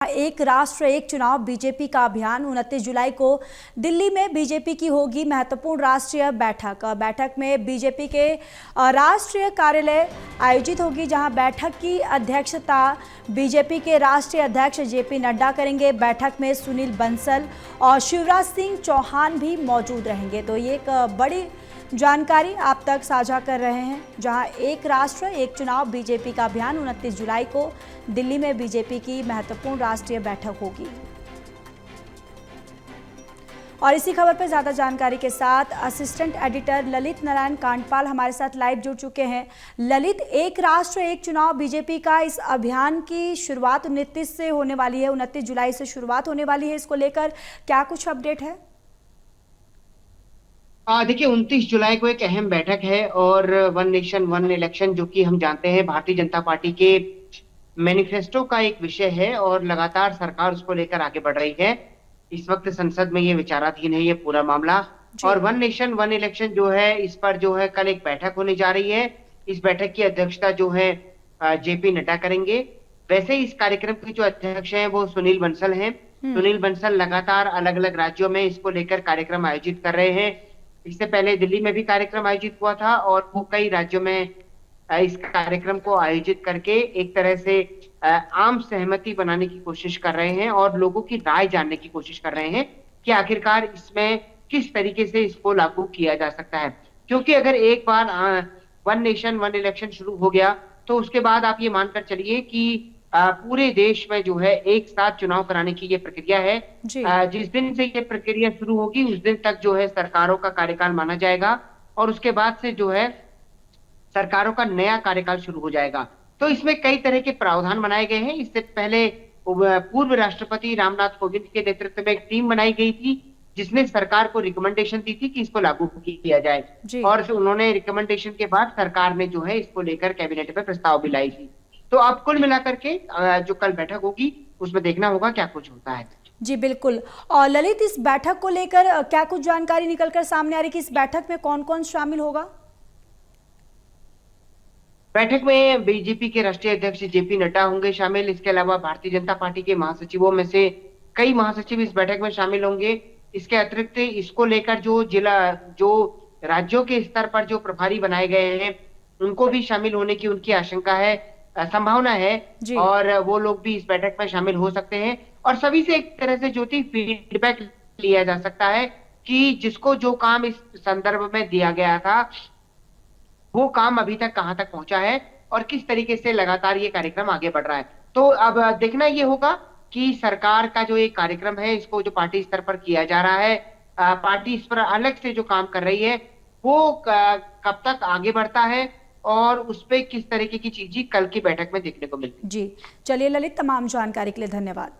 एक राष्ट्र एक चुनाव बीजेपी का अभियान 29 जुलाई को दिल्ली में बीजेपी की होगी महत्वपूर्ण राष्ट्रीय बैठक में बीजेपी के राष्ट्रीय कार्यालय आयोजित होगी, जहां बैठक की अध्यक्षता बीजेपी के राष्ट्रीय अध्यक्ष जेपी नड्डा करेंगे। बैठक में सुनील बंसल और शिवराज सिंह चौहान भी मौजूद रहेंगे। तो ये एक बड़ी जानकारी आप तक साझा कर रहे हैं, जहां एक राष्ट्र एक चुनाव बीजेपी का अभियान 29 जुलाई को दिल्ली में बीजेपी की महत्वपूर्ण राष्ट्रीय बैठक होगी। और इसी खबर पर ज्यादा जानकारी के साथ असिस्टेंट एडिटर ललित नारायण कांडपाल हमारे साथ लाइव जुड़ चुके हैं। ललित, एक राष्ट्र एक चुनाव बीजेपी का इस अभियान की शुरुआत 29 से होने वाली है, 29 जुलाई से शुरुआत होने वाली है। इसको लेकर क्या कुछ अपडेट है? देखिए 29 जुलाई को एक अहम बैठक है और वन नेशन वन इलेक्शन, जो कि हम जानते हैं भारतीय जनता पार्टी के मैनिफेस्टो का एक विषय है और लगातार सरकार उसको लेकर आगे बढ़ रही है। इस वक्त संसद में ये विचाराधीन है ये पूरा मामला। और वन नेशन वन इलेक्शन जो है, इस पर जो है कल एक बैठक होने जा रही है। इस बैठक की अध्यक्षता जो है जेपी नड्डा करेंगे। वैसे इस कार्यक्रम के जो अध्यक्ष हैं वो सुनील बंसल हैं। सुनील बंसल लगातार अलग अलग राज्यों में इसको लेकर कार्यक्रम आयोजित कर रहे हैं। इससे पहले दिल्ली में भी कार्यक्रम आयोजित हुआ था और वो कई राज्यों में इस कार्यक्रम को आयोजित करके एक तरह से आम सहमति बनाने की कोशिश कर रहे हैं और लोगों की राय जानने की कोशिश कर रहे हैं कि आखिरकार इसमें किस तरीके से इसको लागू किया जा सकता है। क्योंकि अगर एक बार वन नेशन वन इलेक्शन शुरू हो गया तो उसके बाद आप ये मानकर चलिए कि पूरे देश में जो है एक साथ चुनाव कराने की ये प्रक्रिया है। जिस दिन से ये प्रक्रिया शुरू होगी उस दिन तक जो है सरकारों का कार्यकाल माना जाएगा और उसके बाद से जो है सरकारों का नया कार्यकाल शुरू हो जाएगा। तो इसमें कई तरह के प्रावधान बनाए गए हैं। इससे पहले पूर्व राष्ट्रपति रामनाथ कोविंद के नेतृत्व में एक टीम बनाई गई थी जिसने सरकार को रिकमेंडेशन दी थी कि इसको लागू किया जाए और उन्होंने रिकमेंडेशन के बाद सरकार ने जो है इसको लेकर कैबिनेट में प्रस्ताव भी लाई थी। तो अब कुल मिलाकर के जो कल बैठक होगी उसमें देखना होगा क्या कुछ होता है। जी बिल्कुल। और ललित, इस बैठक को लेकर क्या कुछ जानकारी निकलकर सामने आ रही है कि इस बैठक में कौन कौन शामिल होगा? बैठक में बीजेपी के राष्ट्रीय अध्यक्ष जेपी नड्डा होंगे शामिल। इसके अलावा भारतीय जनता पार्टी के महासचिवों में से कई महासचिव इस बैठक में शामिल होंगे। इसके अतिरिक्त इसको लेकर जो राज्यों के स्तर पर जो प्रभारी बनाए गए हैं उनको भी शामिल होने की उनकी आशंका है, संभावना है और वो लोग भी इस बैठक में शामिल हो सकते हैं। और सभी से एक तरह से ज्योति फीडबैक लिया जा सकता है कि जिसको जो काम इस संदर्भ में दिया गया था वो काम अभी तक कहां तक पहुंचा है और किस तरीके से लगातार ये कार्यक्रम आगे बढ़ रहा है। तो अब देखना ये होगा कि सरकार का जो ये कार्यक्रम है इसको जो पार्टी स्तर पर किया जा रहा है, पार्टी इस पर अलग से जो काम कर रही है वो कब तक आगे बढ़ता है और उस पर किस तरीके की चीजें कल की बैठक में देखने को मिलती है। जी चलिए ललित, तमाम जानकारी के लिए धन्यवाद।